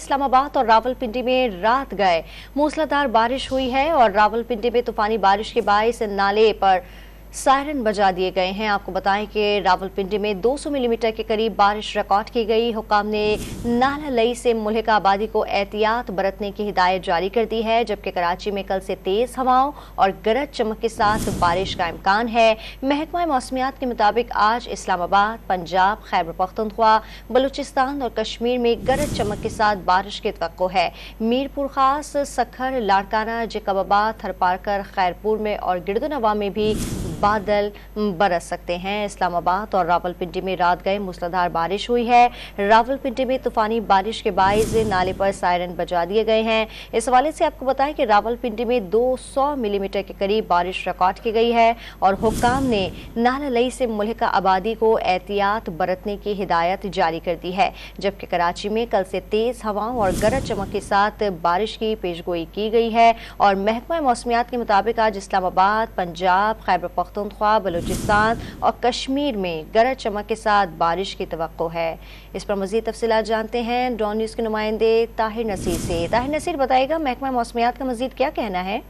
इस्लामाबाद और रावलपिंडी में रात गए मूसलाधार बारिश हुई है और रावलपिंडी में तूफानी बारिश के बायस नाले पर सायरन बजा दिए गए हैं। आपको बताएं कि रावलपिंडी में 200 मिलीमीटर के करीब बारिश रिकॉर्ड की गई। हुकाम ने नाला लई से मुल्हिक आबादी को एहतियात बरतने की हिदायत जारी कर दी है, जबकि कराची में कल से तेज हवाओं और गरज चमक के साथ बारिश का इम्कान है। महकमा मौसमियात के मुताबिक आज इस्लामाबाद, पंजाब, खैबर पख्तूनख्वा, बलूचिस्तान और कश्मीर में गरज चमक के साथ बारिश की तवक्को है। मीरपुर खास, सखर, लाड़काना, जैकबाबाद, थरपारकर, खैरपुर में और गिरदोनवा में भी बादल बरस सकते हैं। इस्लामाबाद और रावलपिंडी में रात गए मूसलाधार बारिश हुई है। रावलपिंडी में तूफानी बारिश के बायस नाले पर सायरन बजा दिए गए हैं। इस हवाले से आपको बताएं कि रावलपिंडी में 200 मिलीमीटर के करीब बारिश रिकॉर्ड की गई है और हुक्काम ने नाला लई से मुल्हिका आबादी को एहतियात बरतने की हिदायत जारी कर दी है, जबकि कराची में कल से तेज हवाओं और गरज चमक के साथ बारिश की पेशगोई की गई है। और महकमा मौसमियात के मुताबिक आज इस्लामाबाद, पंजाब, खैबर पख्तूनख्वा, बलूचिस्तान और कश्मीर में गरज चमक के साथ बारिश की तवक्को है। इस पर मज़ीद तफसीलात जानते हैं डॉन न्यूज़ के नुमाइंदे ताहिर नसीर से। ताहिर नसीर, बताइएगा महकमा मौसमियात का मज़ीद क्या कहना है?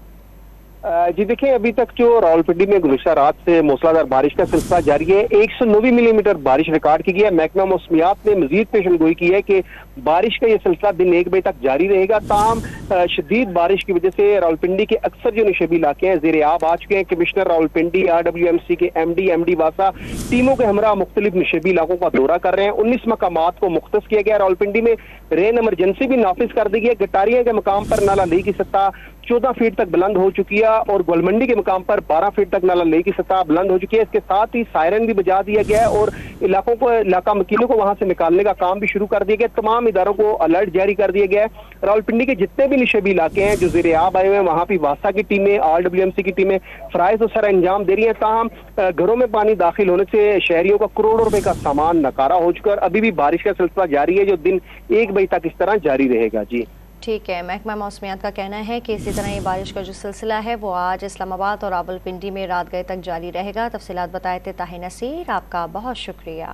जी देखिए, अभी तक जो रावलपिंडी में गुज़श्ता रात से मूसलाधार बारिश का सिलसिला जारी है। 190 मिलीमीटर बारिश रिकॉर्ड की गई है। महकमा मौसमियात ने मजीद पेशनगोई की है कि बारिश का ये सिलसिला दिन 1 बजे तक जारी रहेगा। ताहम शदीद बारिश की वजह से रावलपिंडी के अक्सर जो निशेबी इलाके हैं ज़ेर आब आ चुके हैं। कमिश्नर रावलपिंडी, RWMC के MD वासा टीमों के हमरा मुख्तलिफ निशेबी इलाकों का दौरा कर रहे हैं। 19 मकामात को मुख्तस किया गया। रावलपिंडी में रेन एमरजेंसी भी नाफिज कर दी गई है। गटारिया के मकाम पर नाला लई की सतह 14 फीट तक बुलंद हो चुकी है और गोलमंडी के मुकाम पर 12 फीट तक नाला लई की सतह बुलंद हो चुकी है। इसके साथ ही सायरन भी बजा दिया गया है और इलाका मकीनों को वहां से निकालने का काम भी शुरू कर दिया गया। तमाम इदारों को अलर्ट जारी कर दिया गया है। रावलपिंडी के जितने भी निशेबी इलाके हैं जो ज़ेर आब आए हुए हैं, वहां भी वासा की टीमें, RWMC की टीमें फराइज और सर अंजाम दे रही है। ताहम घरों में पानी दाखिल होने से शहरियों का करोड़ों रुपए का सामान नकारा हो चुका है। अभी भी बारिश का सिलसिला जारी है जो दिन 1 बजे तक इस तरह जारी रहेगा। जी ठीक है, महकमा मौसमियात का कहना है कि इसी तरह ये बारिश का जो सिलसिला है वो आज इस्लामाबाद और रावलपिंडी में रात गए तक जारी रहेगा। तफसीलात बताए थे ताहिर नसीर, आपका बहुत शुक्रिया।